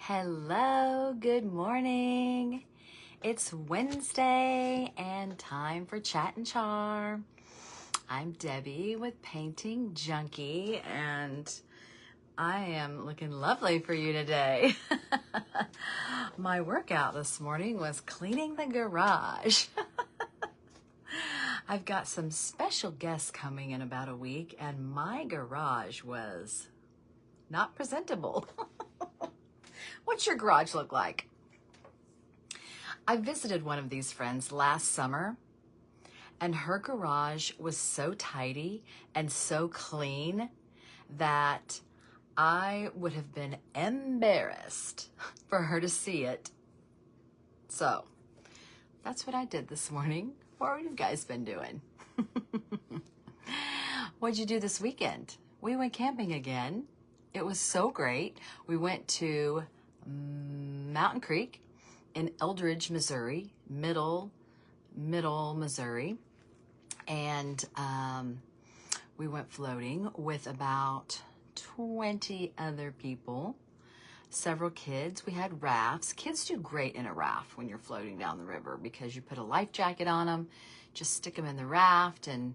Hello, good morning. It's Wednesday and time for Chat and Char. I'm Debbie with Painting Junkie and I am looking lovely for you today. My workout this morning was cleaning the garage. I've got some special guests coming in about a week and my garage was not presentable. What's your garage look like? I visited one of these friends last summer and her garage was so tidy and so clean that I would have been embarrassed for her to see it. So that's what I did this morning. What have you guys been doing? What'd you do this weekend? We went camping again. It was so great. We went to Mountain Creek in Eldridge, Missouri, middle Missouri. And we went floating with about 20 other people, several kids. We had rafts. Kids do great in a raft when you're floating down the river because you put a life jacket on them, just stick them in the raft, and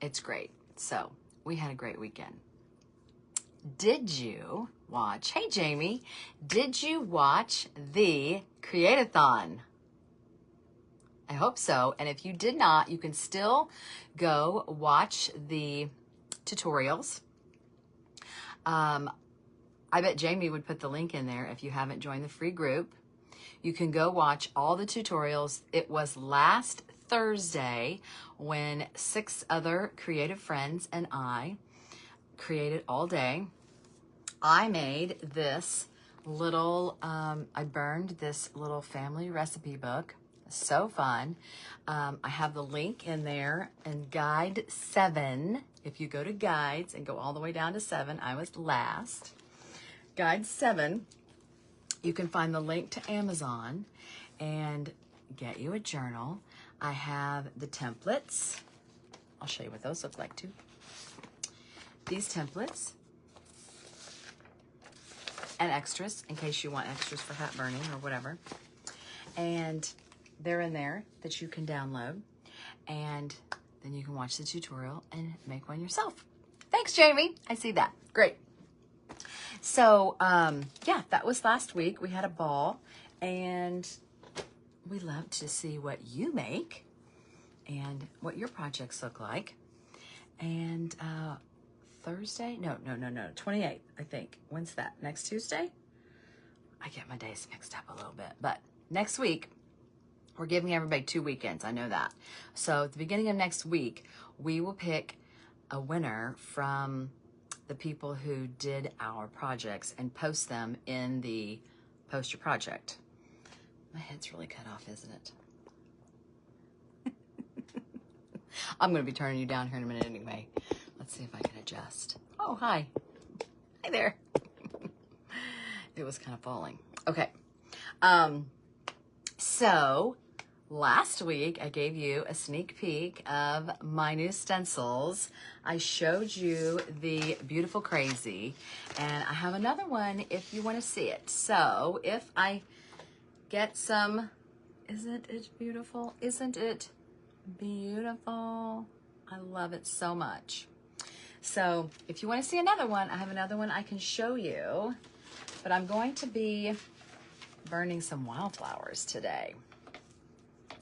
it's great. So we had a great weekend. Did you watch, hey Jamie, did you watch the Create-a-thon? I hope so. And if you did not, you can still go watch the tutorials. I bet Jamie would put the link in there if you haven't joined the free group. You can go watch all the tutorials. It was last Thursday when 6 other creative friends and I created all day. I made this little, I burned this little family recipe book. So fun. I have the link in there in guide 7. If you go to guides and go all the way down to 7, I was last. Guide 7, you can find the link to Amazon and get you a journal. I have the templates. I'll show you what those look like too. These templates and extras in case you want extras for hat burning or whatever. And they're in there that you can download, and then you can watch the tutorial and make one yourself. Thanks, Jamie. I see that. Great. So, yeah, that was last week. We had a ball, and we love to see what you make and what your projects look like. And Thursday? No, 28th, I think. When's that? Next Tuesday? I get my days mixed up a little bit, but next week, we're giving everybody 2 weekends. I know that. So at the beginning of next week, we will pick a winner from the people who did our projects and post them in the Post Your Project. My head's really cut off, isn't it? I'm going to be turning you down here in a minute anyway. Let's see if I can adjust. Oh, hi. Hi there. It was kind of falling. Okay. So last week I gave you a sneak peek of my new stencils. I showed you the Beautiful Crazy, and I have another one if you want to see it. So if I get some, isn't it beautiful? Isn't it beautiful? I love it so much. So if you want to see another one, I have another one I can show you, but I'm going to be burning some wildflowers today.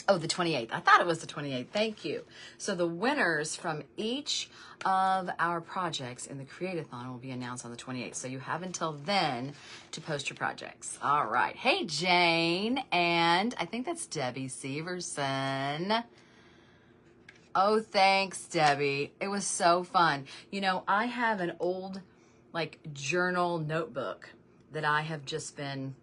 Oh, the 28th. I thought it was the 28th. Thank you. So the winners from each of our projects in the Create-a-thon will be announced on the 28th. So you have until then to post your projects. All right. Hey, Jane. And I think that's Debbie Severson. Oh, thanks, Debbie. It was so fun. You know, I have an old, like, journal notebook that I have just been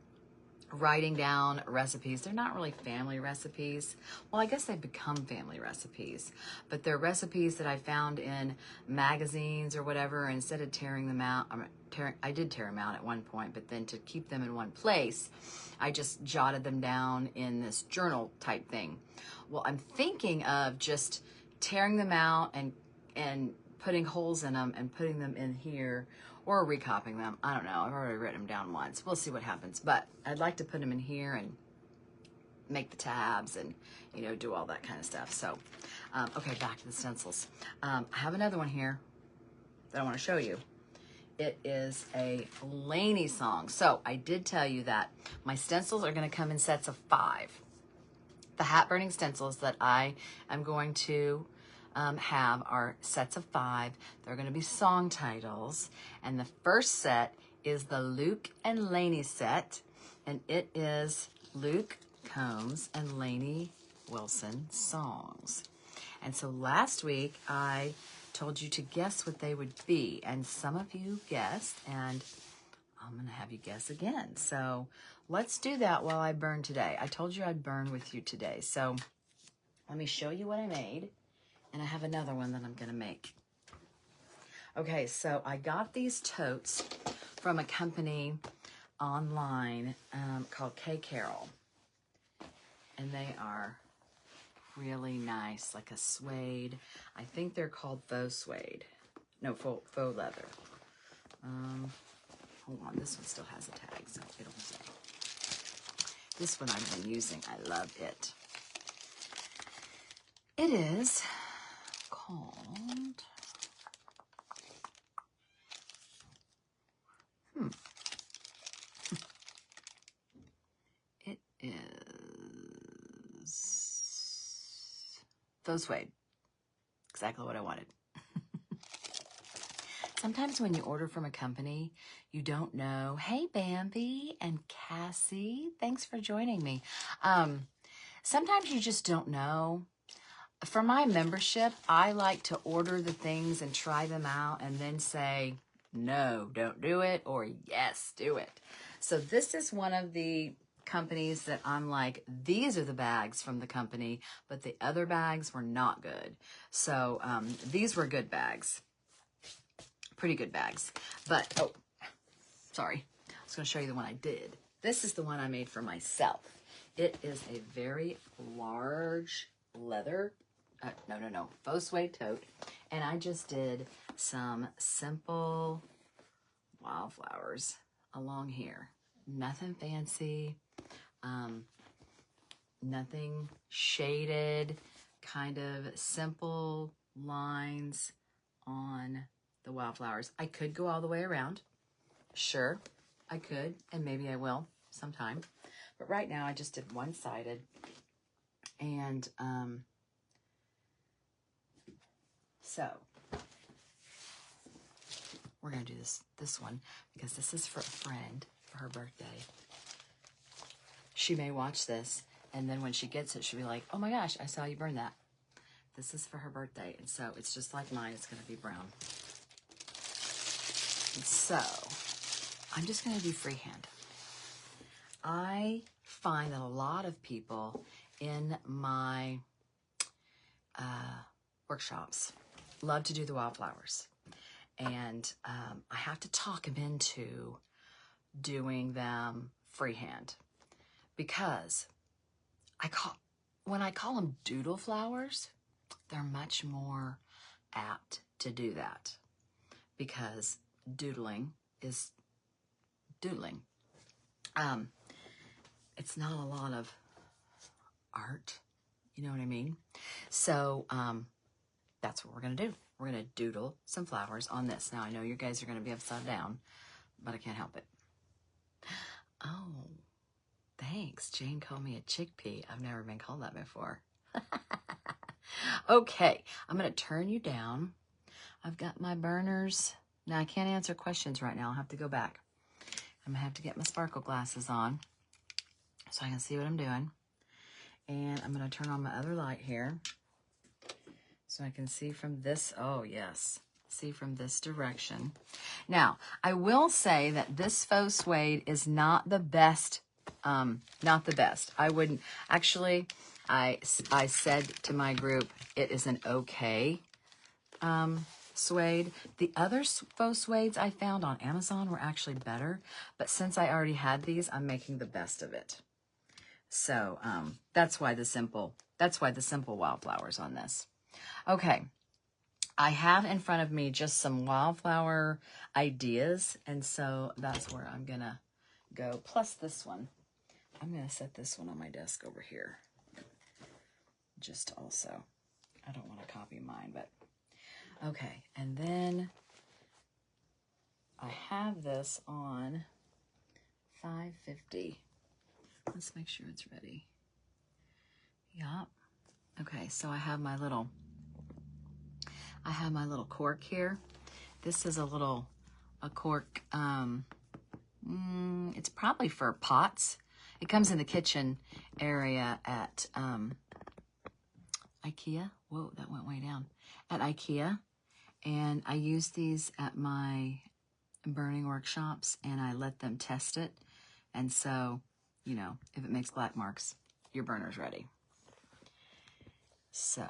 writing down recipes. They're not really family recipes. Well, I guess they've become family recipes, but they're recipes that I found in magazines or whatever. And instead of tearing them out, I did tear them out at one point, but then to keep them in one place, I just jotted them down in this journal type thing. Well, I'm thinking of just tearing them out and putting holes in them and putting them in here, or recopying them. I don't know. I've already written them down once. We'll see what happens. But I'd like to put them in here and make the tabs and, you know, do all that kind of stuff. So, okay, back to the stencils. I have another one here that I want to show you. It is a Lainey song. So I did tell you that my stencils are going to come in sets of 5. The hat burning stencils that I am going to have are sets of 5. They're going to be song titles. And the first set is the Luke and Lainey set. And it is Luke Combs and Lainey Wilson songs. And so last week I told you to guess what they would be, and some of you guessed, and I'm going to have you guess again. So let's do that while I burn today. I told you I'd burn with you today. So let me show you what I made, and I have another one that I'm going to make. Okay, so I got these totes from a company online called K. Carroll, and they are really nice, like a suede. I think they're called faux suede. No, faux leather. Hold on, this one still has a tag, so it'll say. This one I've been using, I love it. It is called, it is faux suede. Exactly what I wanted. Sometimes when you order from a company, you don't know. Hey, Bambi and Cassie, thanks for joining me. Sometimes you just don't know. For my membership, I like to order the things and try them out and then say, no, don't do it, or yes, do it. So this is one of the companies that I'm like, these are the bags from the company, but the other bags were not good. So these were good bags. Pretty good bags. But, oh, sorry. I was going to show you the one I did. This is the one I made for myself. It is a very large leather, faux suede tote. And I just did some simple wildflowers along here. Nothing fancy, nothing shaded, kind of simple lines on the wildflowers. I could go all the way around. Sure, I could, and maybe I will sometime. But right now I just did one-sided. And so we're gonna do this one because this is for a friend for her birthday. She may watch this, and then when she gets it, she'll be like, oh my gosh, I saw you burn that. This is for her birthday, and so it's just like mine. It's gonna be brown. And so I'm just gonna do freehand. I find that a lot of people in my workshops love to do the wildflowers. And I have to talk them into doing them freehand because when I call them doodle flowers, they're much more apt to do that because doodling is doodling. It's not a lot of art, you know what I mean? So that's what we're gonna do. We're gonna doodle some flowers on this. Now I know you guys are gonna be upside down, but I can't help it. Oh, thanks. Jane called me a chickpea. I've never been called that before. Okay, I'm gonna turn you down. I've got my burners. Now I can't answer questions right now. I'll have to go back. I'm gonna have to get my sparkle glasses on so I can see what I'm doing. And I'm gonna turn on my other light here so I can see from this, oh yes, see from this direction. Now, I will say that this faux suede is not the best, not the best. I wouldn't, actually, I said to my group, it is an okay suede. The other faux suedes I found on Amazon were actually better, but since I already had these, I'm making the best of it. So that's why the simple wildflowers on this. Okay, I have in front of me just some wildflower ideas, and so that's where I'm gonna go. Plus this one. I'm gonna set this one on my desk over here. Just also, I don't want to copy mine, but okay. And then I have this on 550. Let's make sure it's ready. Yup. Okay, so I have my little cork here. This is a cork, it's probably for pots. It comes in the kitchen area at IKEA. Whoa, that went way down. At IKEA. And I use these at my burning workshops, and I let them test it. And so, you know, if it makes black marks, your burner's ready. So,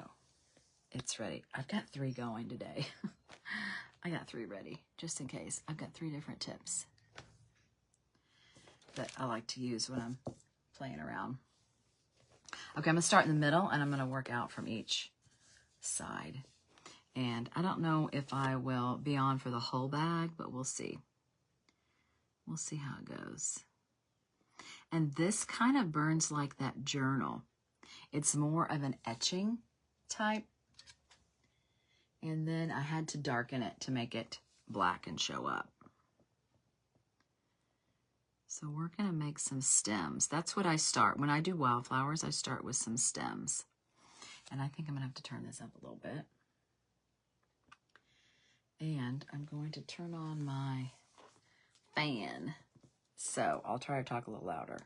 it's ready. I've got 3 going today. I got 3 ready, just in case. I've got 3 different tips that I like to use when I'm playing around. Okay, I'm gonna start in the middle, and I'm gonna work out from each side. And I don't know if I will be on for the whole bag, but we'll see. We'll see how it goes. And this kind of burns like that journal. It's more of an etching type. And then I had to darken it to make it black and show up. So we're gonna make some stems. That's what I start. When I do wildflowers, I start with some stems. And I think I'm gonna have to turn this up a little bit. And I'm going to turn on my fan. So I'll try to talk a little louder.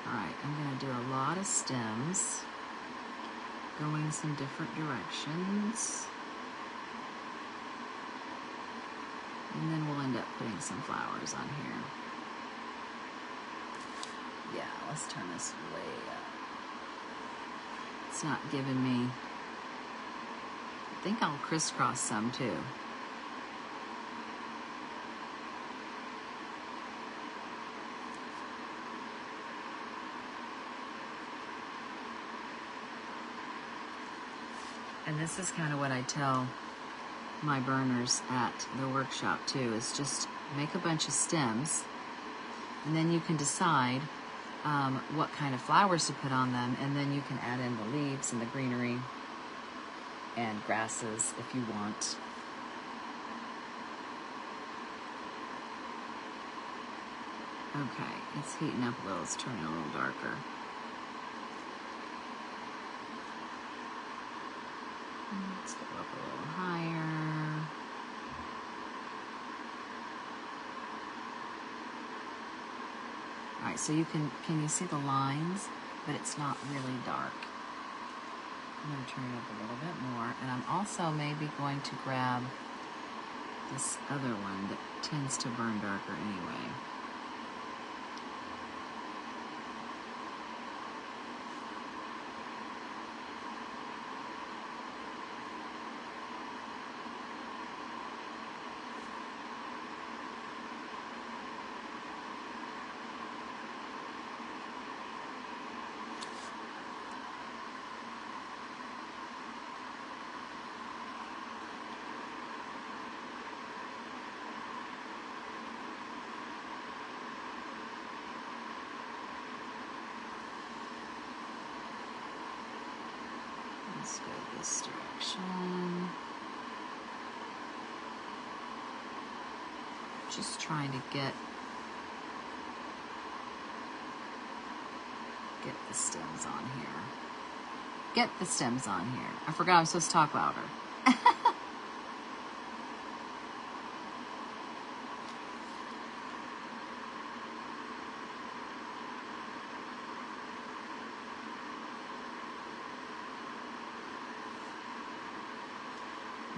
All right, I'm gonna do a lot of stems, going some different directions. And then we'll end up putting some flowers on here. Yeah, let's turn this way up. It's not giving me, I think I'll crisscross some too. And this is kind of what I tell my burners at the workshop too, is just make a bunch of stems, and then you can decide what kind of flowers to put on them, and then you can add in the leaves and the greenery and grasses if you want. Okay, it's heating up a little, it's turning a little darker. Let's go up a little higher. All right, so can you see the lines? But it's not really dark. I'm going to turn it up a little bit more, and I'm also maybe going to grab this other one that tends to burn darker anyway. Let's go this direction. Just trying to get the stems on here. Get the stems on here. I forgot I'm supposed to talk louder.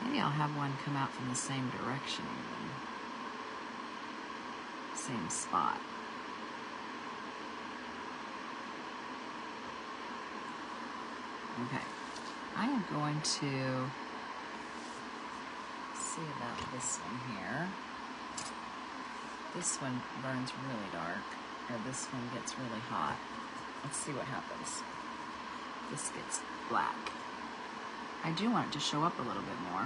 Maybe I'll have one come out from the same direction even. Same spot. Okay, I am going to see about this one here. This one burns really dark, or this one gets really hot. Let's see what happens. this gets black. I do want it to show up a little bit more.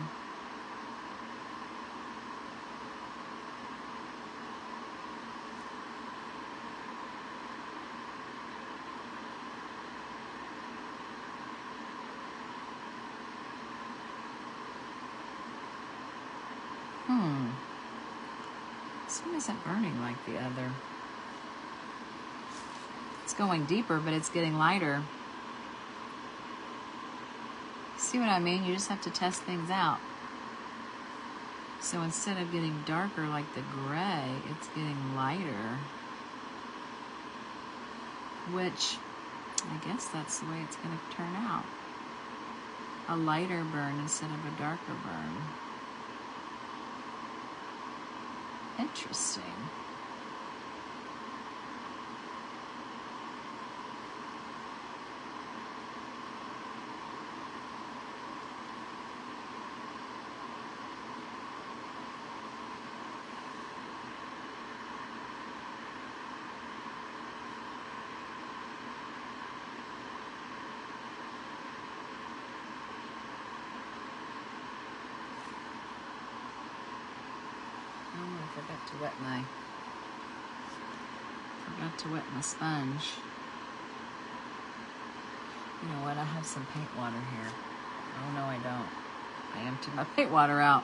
This one isn't burning like the other. It's going deeper, but it's getting lighter. See what I mean? You just have to test things out. So instead of getting darker like the gray, it's getting lighter. Which, I guess that's the way it's going to turn out. A lighter burn instead of a darker burn. Interesting. Forgot to wet my sponge. You know what? I have some paint water here. Oh no, I don't. I emptied my paint water out.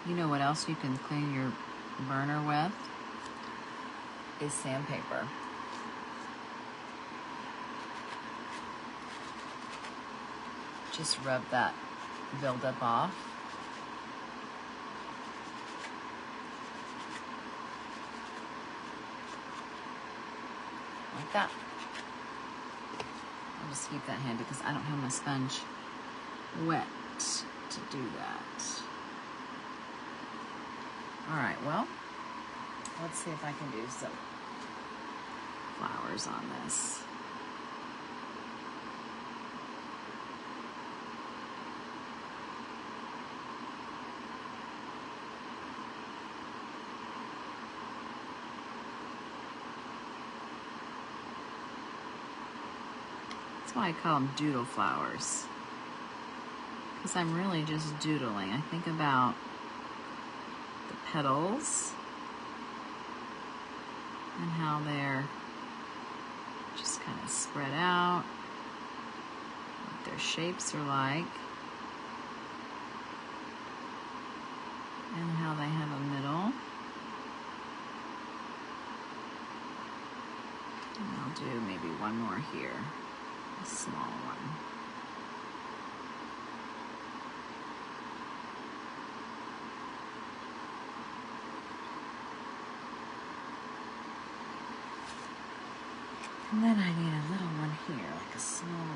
You know what else you can clean your burner with? Is sandpaper. Just rub that buildup off. Like that. I'll just keep that handy because I don't have my sponge wet to do that. Alright, well, let's see if I can do some flowers on this. That's why I call them doodle flowers, because I'm really just doodling. I think about the petals and how they're just kind of spread out, what their shapes are like, and how they have a middle. And I'll do maybe one more here. A small one. And then I need a little one here, like a small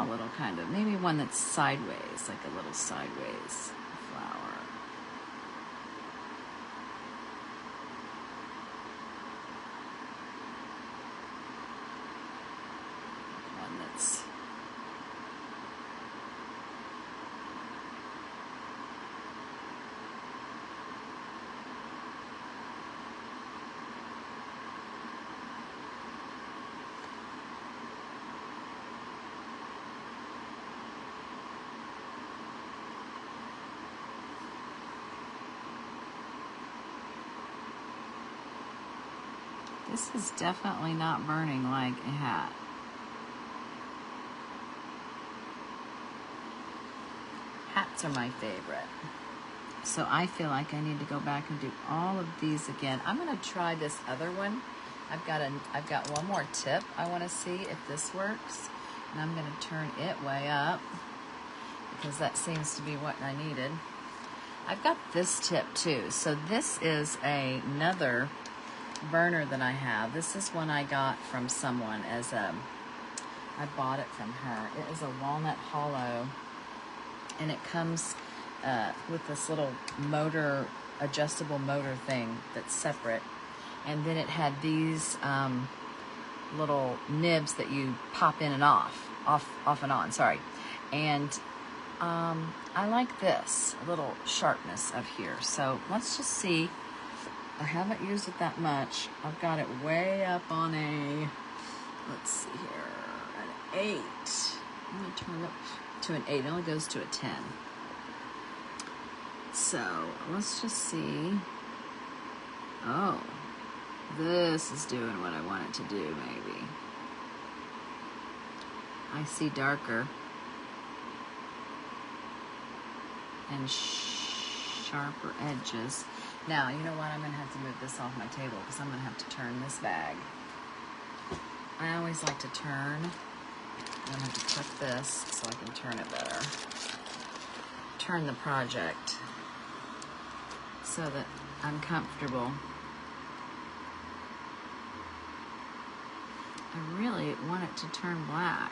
little kind of, maybe one that's sideways, like a little sideways flower. This is definitely not burning like a hat. Hats are my favorite. So I feel like I need to go back and do all of these again. I'm going to try this other one. I've got one more tip I want to see if this works. And I'm going to turn it way up because that seems to be what I needed. I've got this tip too. So this is another burner that I have. This is one I got from someone as I bought it from her. It is a walnut hollow, and it comes with this little motor, adjustable motor thing that's separate, and then it had these little nibs that you pop in and off and on, sorry. And I like this, a little sharpness up here. So let's just see. I haven't used it that much. I've got it way up on a, let's see here, an 8. Let me turn it up to an 8. It only goes to a 10. So let's just see. Oh, this is doing what I want it to do, maybe. I see darker and sharper edges. Now, you know what? I'm going to have to move this off my table because I'm going to have to turn this bag. I always like to turn. I'm going to have to tuck this so I can turn it better. Turn the project so that I'm comfortable. I really want it to turn black.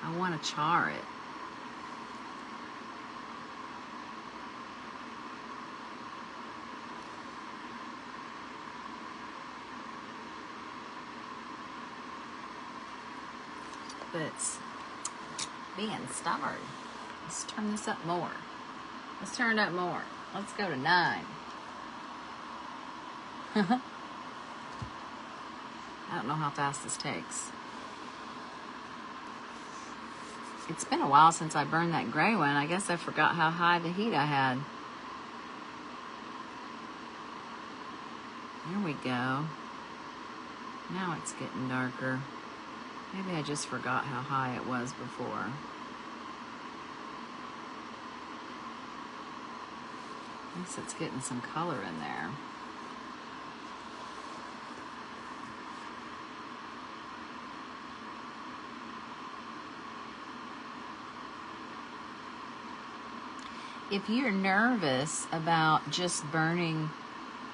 I want to char it. But it's being stubborn. Let's turn this up more. Let's turn it up more. Let's go to 9. I don't know how fast this takes. It's been a while since I burned that gray one. I guess I forgot how high the heat I had. There we go. Now it's getting darker. Maybe I just forgot how high it was before. At least it's getting some color in there. If you're nervous about just burning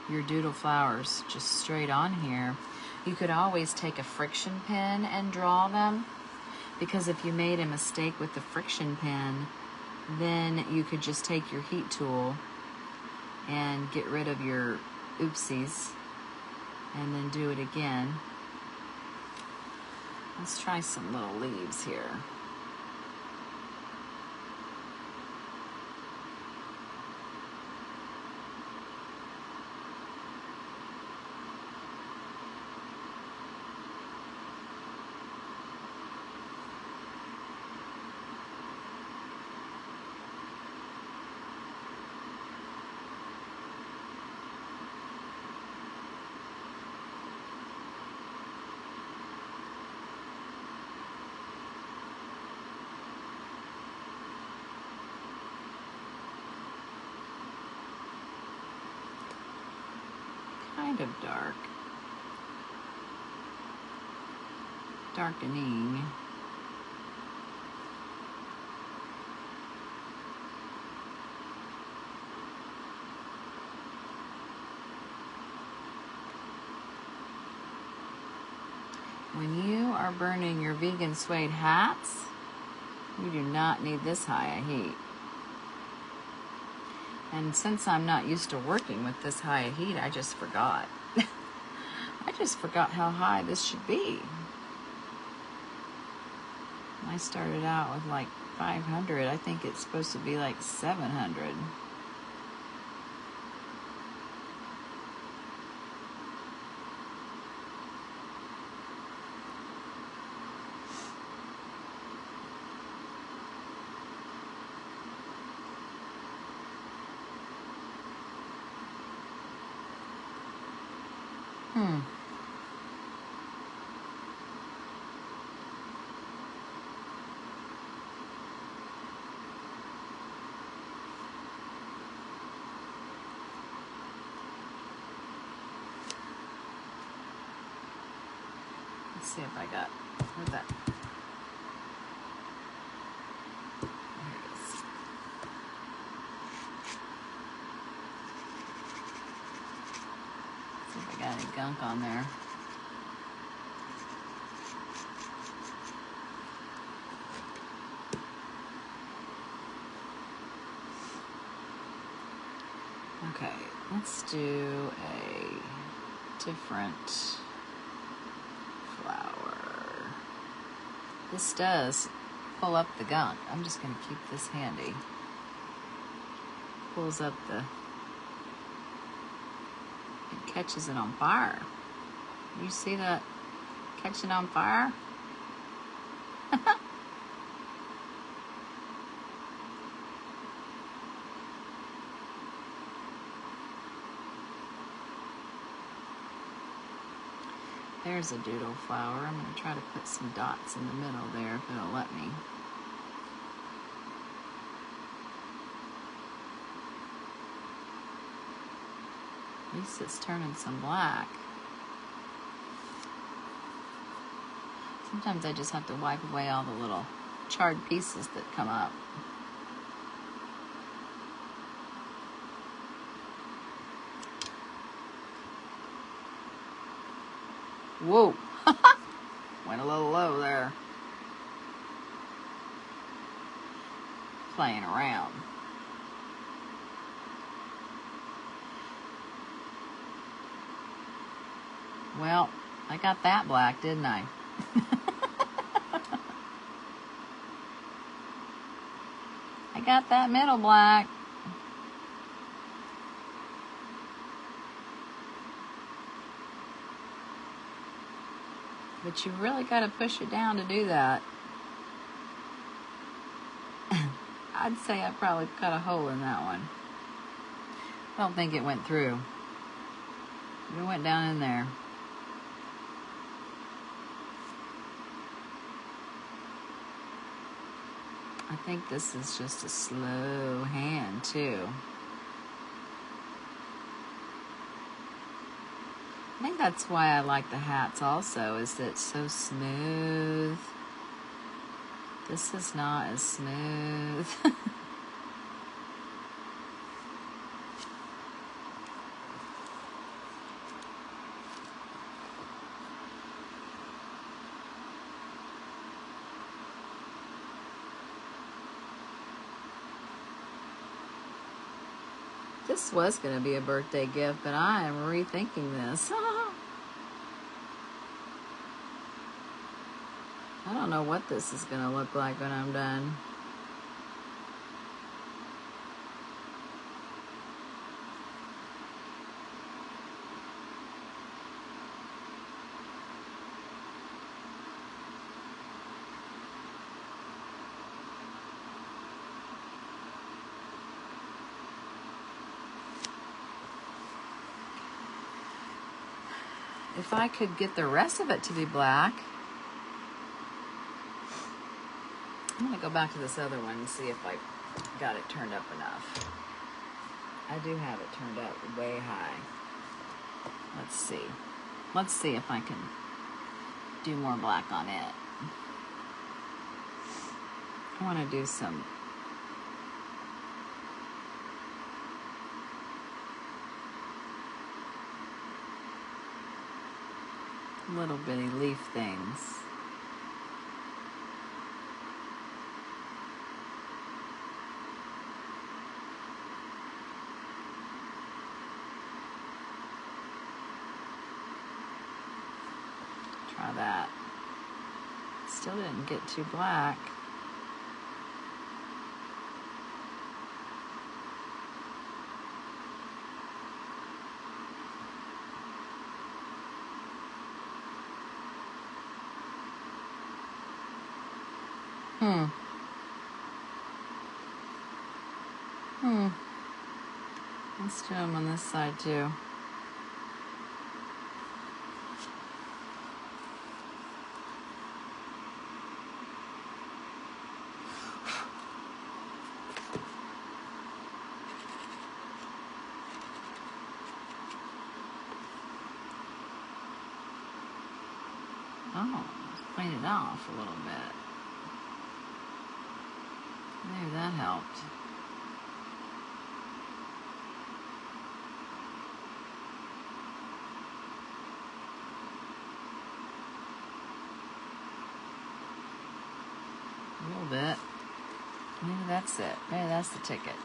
your doodle flowers just straight on here, you could always take a friction pen and draw them, because if you made a mistake with the friction pen, then you could just take your heat tool and get rid of your oopsies and then do it again. Let's try some little leaves here. Kind of dark. Darkening. When you are burning your vegan suede hats, you do not need this high a heat. And since I'm not used to working with this high a heat, I just forgot. I just forgot how high this should be. I started out with like 500. I think it's supposed to be like 700. Let's see if I got, where's that? There it is. See if I got any gunk on there. Okay, let's do a different flower. This does pull up the gunk. I'm just going to keep this handy. Pulls up the... It catches it on fire. You see that catching on fire? There's a doodle flower. I'm going to try to put some dots in the middle there if it'll let me. At least it's turning some black. Sometimes I just have to wipe away all the little charred pieces that come up. Whoa! Went a little low there. Playing around. Well, I got that black, didn't I? I got that middle black. But you really got to push it down to do that. I'd say I probably cut a hole in that one. I don't think it went through. It went down in there. I think this is just a slow hand too. I think that's why I like the hats also, is that it's so smooth. This is not as smooth. This was going to be a birthday gift, but I am rethinking this. I don't know what this is going to look like when I'm done. If I could get the rest of it to be black, I'm going to go back to this other one and see if I got it turned up enough. I do have it turned up way high. Let's see. Let's see if I can do more black on it. I want to do some little bitty leaf things. Try that. Still didn't get too black. Let's do them on this side too. Oh, let's clean it off a little bit. Maybe that helped. A little bit. Maybe that's it. Maybe that's the ticket.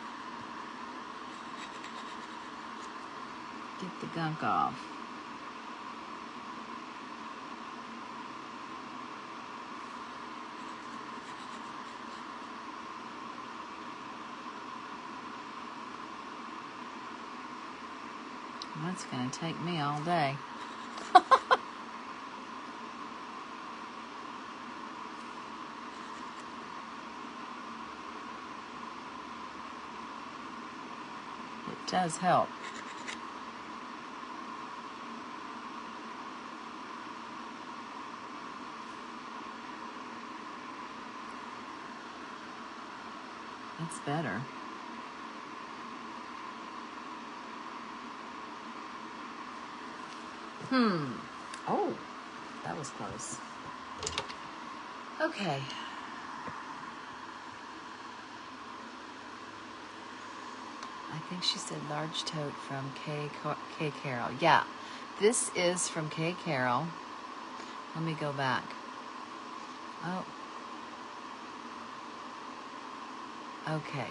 Get the gunk off. That's going to take me all day. It does help. That's better. Oh, that was close. Okay. I think she said large tote from K Carroll. Yeah, this is from K Carroll. Let me go back. Oh. Okay.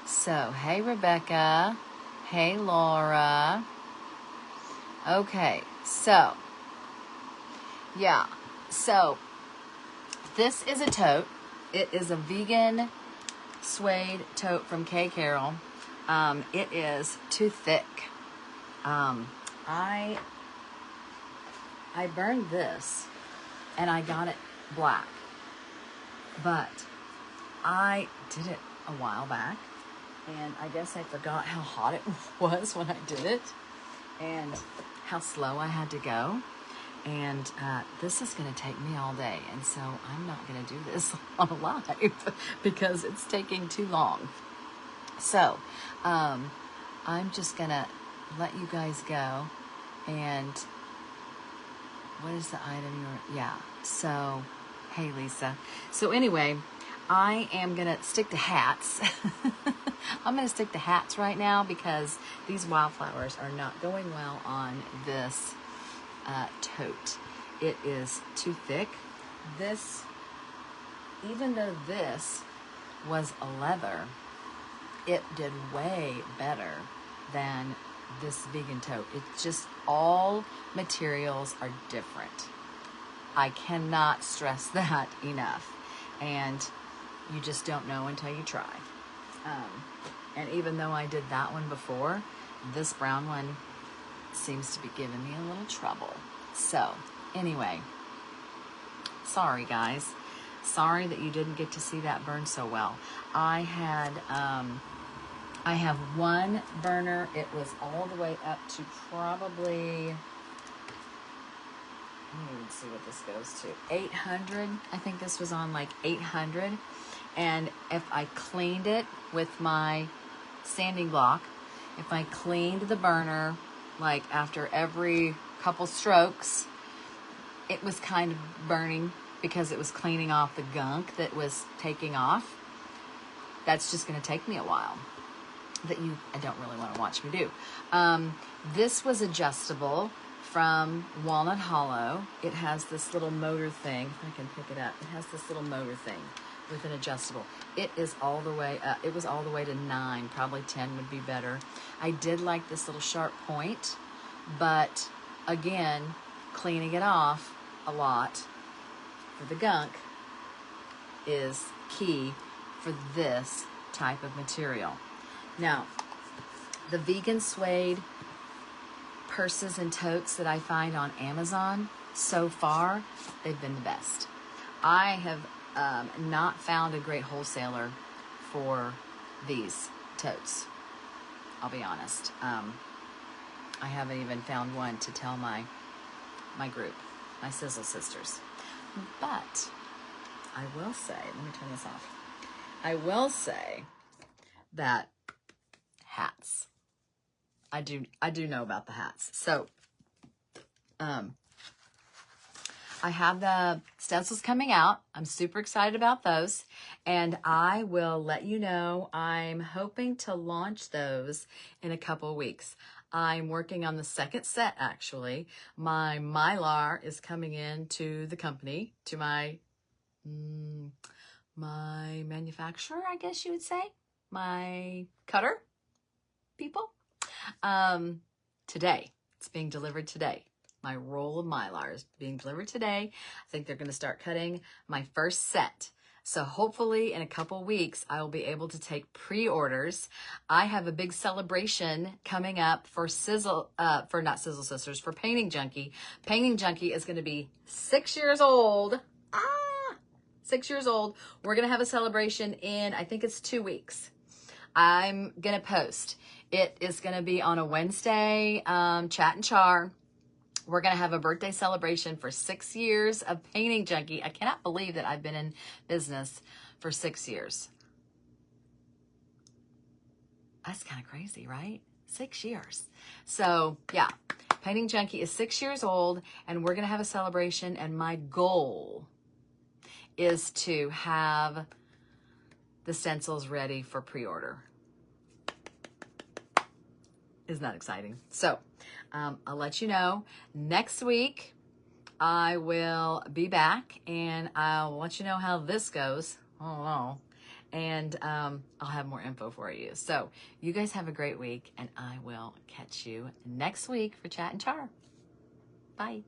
So, hey, Rebecca. Hey, Laura. Okay, so, yeah. So, this is a tote. It is a vegan suede tote from K Carroll. It is too thick. I burned this and I got it black, but I did it a while back and I guess I forgot how hot it was when I did it and how slow I had to go. And this is going to take me all day, and so I'm not going to do this on a live because it's taking too long. So I'm just going to let you guys go. And what is the item yeah, so hey, Lisa. So anyway, I am going to stick to hats. I'm going to stick to hats right now because these wildflowers are not going well on this tote. It is too thick. This, even though this was a leather, it did way better than this vegan tote. It's just all materials are different. I cannot stress that enough. And you just don't know until you try. And even though I did that one before, this brown one seems to be giving me a little trouble. So anyway, sorry guys. Sorry that you didn't get to see that burn so well. I have one burner. It was all the way up to probably, let me even see what this goes to, 800. I think this was on like 800. And if I cleaned it with my sanding block, if I cleaned the burner like after every couple strokes, it was kind of burning because it was cleaning off the gunk that was taking off. That's just going to take me a while that I don't really want to watch me do. This was adjustable from Walnut Hollow. It has this little motor thing. If I can pick it up, it has this little motor thing with an adjustable. It is all the way up. It was all the way to 9, probably 10 would be better. I did like this little sharp point, but again, cleaning it off a lot for the gunk is key for this type of material. Now, the vegan suede purses and totes that I find on Amazon, so far, they've been the best. I have not found a great wholesaler for these totes. I'll be honest. I haven't even found one to tell my group, my Sizzle Sisters. But I will say, let me turn this off. I will say that hats. I do know about the hats. So I have the stencils coming out. I'm super excited about those. And I will let you know. I'm hoping to launch those in a couple of weeks. I'm working on the second set, actually. My Mylar is coming in to the company, to my manufacturer, I guess you would say. My cutter people. Today. It's being delivered today. My roll of Mylar is being delivered today. I think they're going to start cutting my first set. So hopefully in a couple weeks, I will be able to take pre-orders. I have a big celebration coming up for not Sizzle Sisters, for Painting Junkie. Painting Junkie is going to be 6 years old. 6 years old. We're going to have a celebration in, I think it's 2 weeks. I'm going to post. It is going to be on a Wednesday, Chat and Char. We're going to have a birthday celebration for 6 years of Painting Junkie. I cannot believe that I've been in business for 6 years. That's kind of crazy, right? 6 years. So yeah, Painting Junkie is 6 years old, and we're going to have a celebration, and my goal is to have the stencils ready for pre-order. Isn't that exciting? So I'll let you know. Next week, I will be back, and I'll let you know how this goes. Oh, and I'll have more info for you. So you guys have a great week, and I will catch you next week for Chat and Char. Bye.